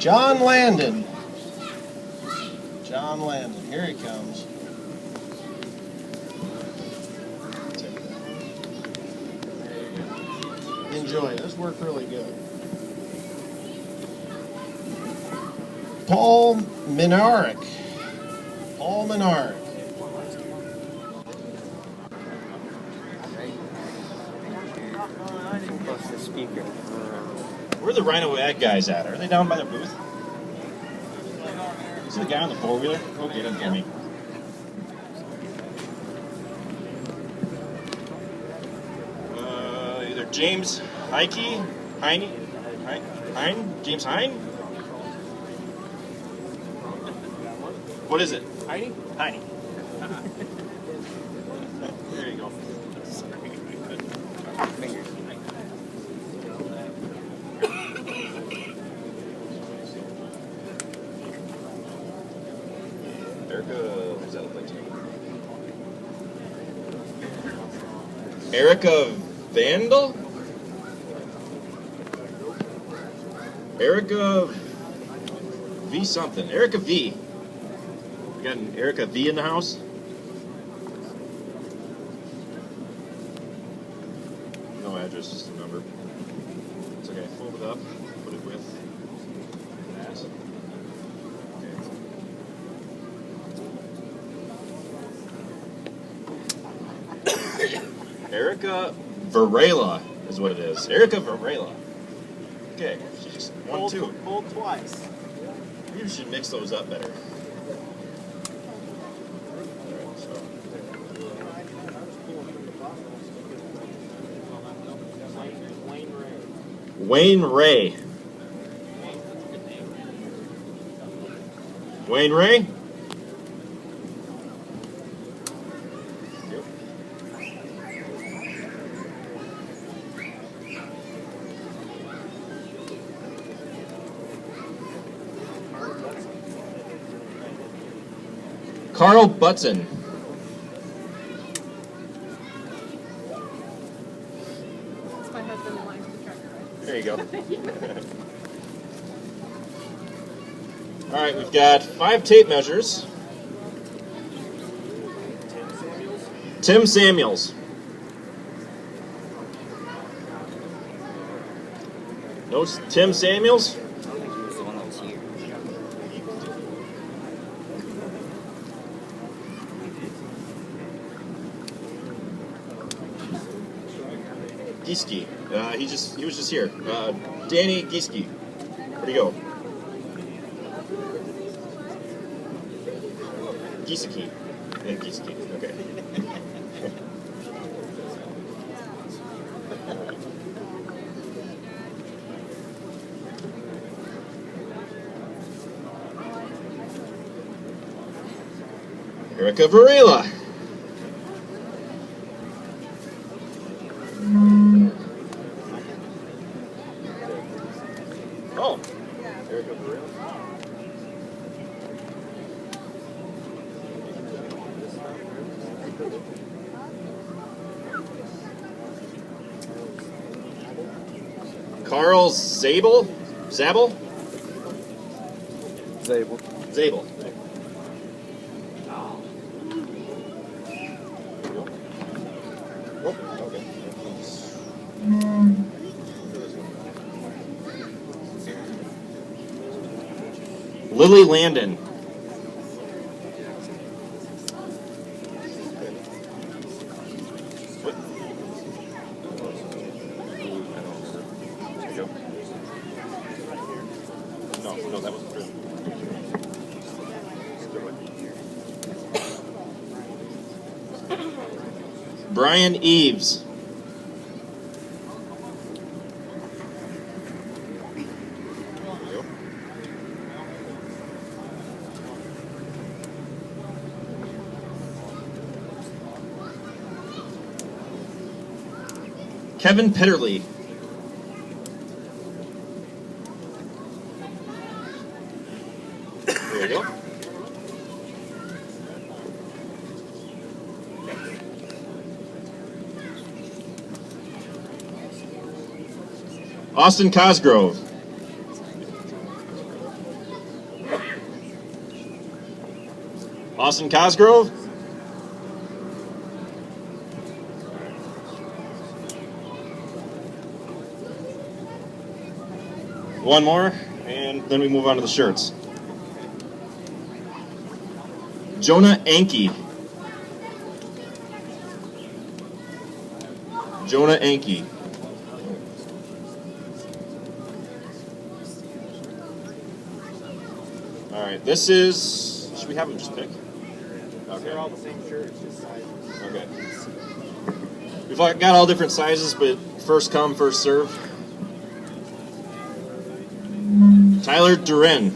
John Landon. John Landon, here he comes. Enjoy, this worked really good. Paul Minaric. Paul Minaric. Plus the speaker. Where are the Rhino Ag guys at? Are they down by their booth? Is the guy on the four-wheeler? Go get him for me. Either James Heine? James Hine? What is it? Heine? Heine. There you go. Fingers. Erica, what does that look like to you? Erica Vandal? Erica V something. Erica V. We got an Erica V in the house? No address, just a number. It's okay. Fold it up, put it with that. Okay. Erica Varela is what it is. Erica Varela. Okay, she just one, two. Hold twice. Maybe we should mix those up better. Alright, so. Wayne Ray. Wayne Ray? Yep. Carl Butson. That's my husband and wife, the trucker. There you go. All right, we've got 5 tape measures. Tim Samuels. No Tim Samuels? I don't think he was the one that was here. Gieske. He was just here. Danny Gieske. Where'd he go? Gieske. Yeah, Gieske. Okay. Erica Varela. Oh, Erica Varela. Carl Zabel? Zabel? Zabel. Zabel. Oh, okay. Lily Landon. What? There you go. No, that wasn't true. Brian Eves. Kevin Pitterly. There you go. Austin Cosgrove. Austin Cosgrove. One more, and then we move on to the shirts. Jonah Anke. Jonah Anke. All right, this is. Should we have him just pick? Okay. They're all the same shirts, just sizes. Okay. We've got all different sizes, but first come, first serve. Tyler Duren.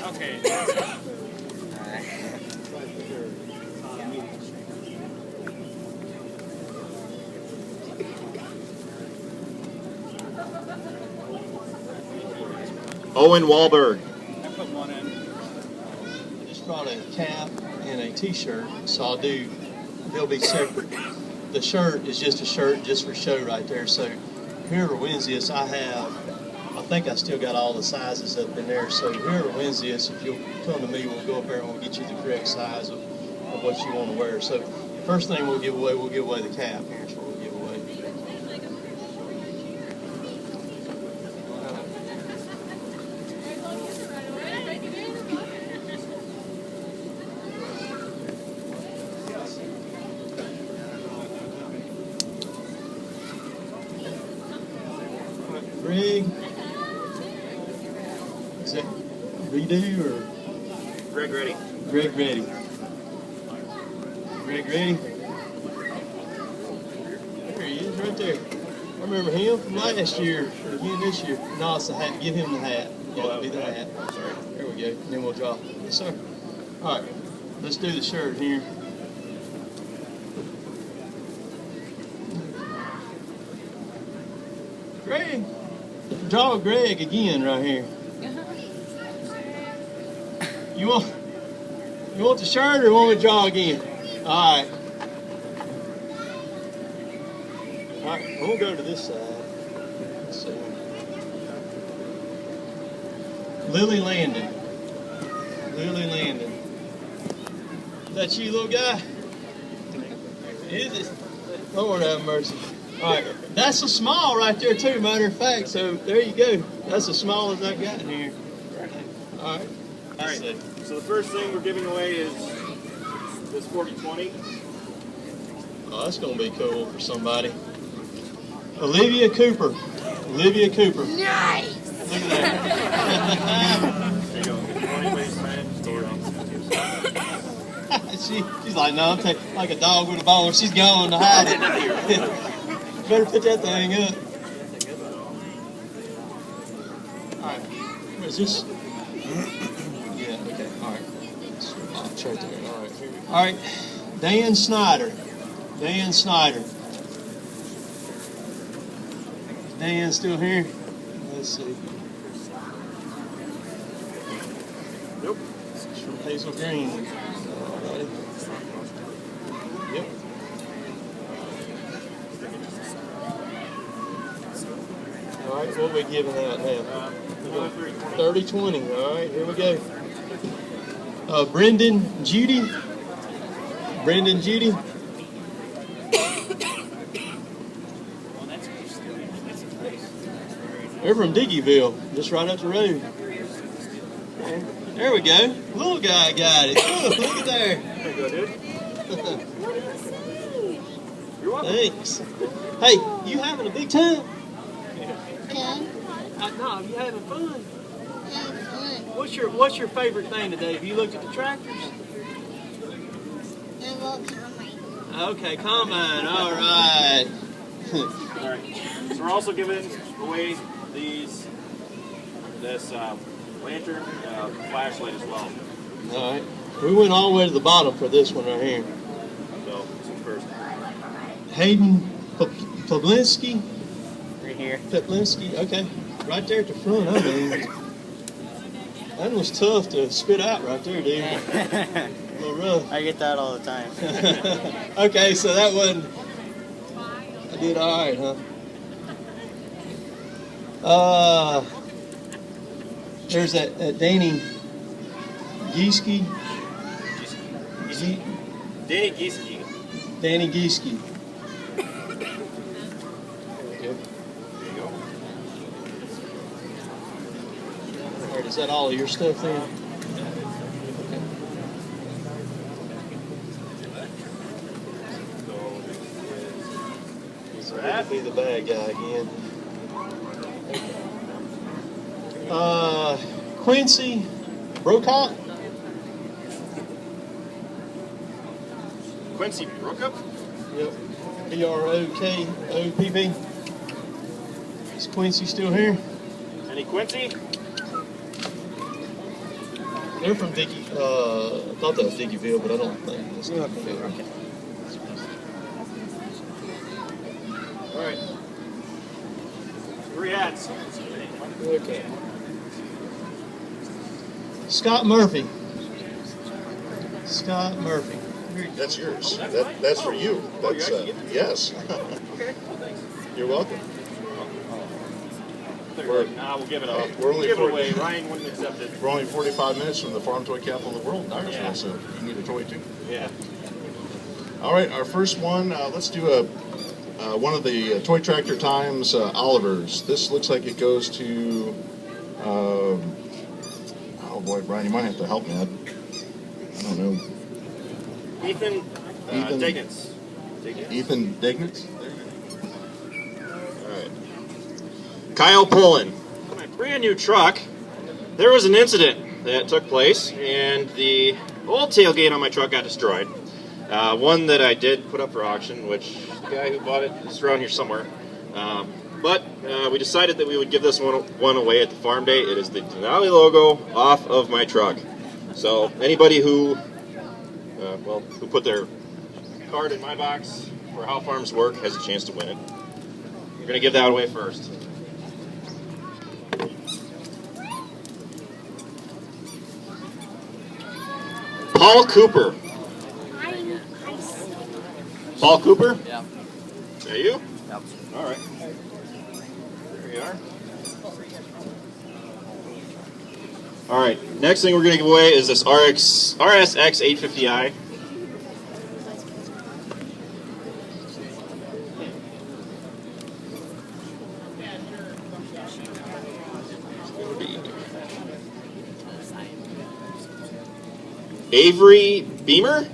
Okay. Owen Wahlberg. I put one in. I just brought a cap and a t-shirt, so they'll be separate. The shirt is just a shirt just for show right there. So whoever wins this, I think I still got all the sizes up in there. So whoever wins this, if you'll come to me, we'll go up there and we'll get you the correct size of what you want to wear. So first thing we'll give away the cap. Here's what we'll give away. Greg, is that redo or Greg ready. Greg ready? Greg ready? There he is, right there. I remember him from last year, or again this year. No, it's the hat. Give him the hat. Yeah, it'll be the hat. Sorry. There we go. And then we'll draw. Yes, sir. All right, let's do the shirt here. Greg. Draw Greg again right here. You want the shirt or you want me to draw again? All right, we'll go to this side. Let's see. Lily Landon. Lily Landon. Is that you, little guy? Is it? Lord have mercy. All right, that's a small right there too, matter of fact. So there you go. That's as small as I got in here. All right. All right. So the first thing we're giving away is this 4020. Oh, that's gonna be cool for somebody. Olivia Cooper. Olivia Cooper. Nice! Look at that. There you go. 20 base man. She's like, no, I'm taking like a dog with a bone. She's going to hide it. Better put that thing up. All right. Where's this? Yeah. Okay. All right. It's right there. All right. Here we go. All right. Dan Snyder. Dan Snyder. Dan still here? Let's see. Nope. It's from Hazel Green. Alrighty. Yep. All right, what are we giving out now? 30-20. All right, here we go. Brendan Judy. Brendan Judy. They're from Dickeyville, just right up the road. There we go. Little guy got it. Look at there. There you go, dude. You're welcome. Thanks. Hey, you having a big time? Yeah, No, you having fun? that's fun. What's your favorite thing today? Have you looked at the tractors? It will come. Okay, combine. All right. All right. So we're also giving away this lantern flashlight as well. All right. We went all the way to the bottom for this one right here. So this one's first. Hayden Pablinski. Right here. Pablinski. Okay. Right there at the front. I mean, that was tough to spit out right there, dude. A little rough. I get that all the time. Okay, so that wasn't. I did all right, huh? There's that Danny Gieske. Danny Gieske. Danny Gieske. There you go. All right, is that all of your stuff then? So that would be the bad guy again. Quincy Brokopp. Quincy Brokopp? Yep. Brokopp. Is Quincy still here? Any Quincy? They're from Dickey. I thought that was Dickeyville, but I don't think it's Dickeyville. Okay. All right. 3 hats. Okay. Scott Murphy. Scott Murphy. That's yours. That's for you. That's yes. You're welcome. Nah, we'll give it up. We're only give it 40 away. Ryan wouldn't accept it. We're only 45 minutes from the farm toy capital of the world, Dyersville, Yeah. so you need a toy too. Yeah. All right, our first one. Let's do one of the Toy Tractor Times Oliver's. This looks like it goes to. Oh boy, Brian, you might have to help me. I don't know. Ethan Ethan. Dignitz. Ethan Dignitz. All right. Kyle Pullen. My brand new truck. There was an incident that took place, and the old tailgate on my truck got destroyed. One that I did put up for auction, which the guy who bought it is around here somewhere. But we decided that we would give this one away at the farm day. It is the Denali logo off of my truck. So anybody who put their card in my box for how farms work has a chance to win it. We're going to give that away first. Paul Cooper. Paul Cooper? Yeah. Is that you? Yep. All right. There you are. All right. Next thing we're going to give away is this RSX 850i. Avery Beamer?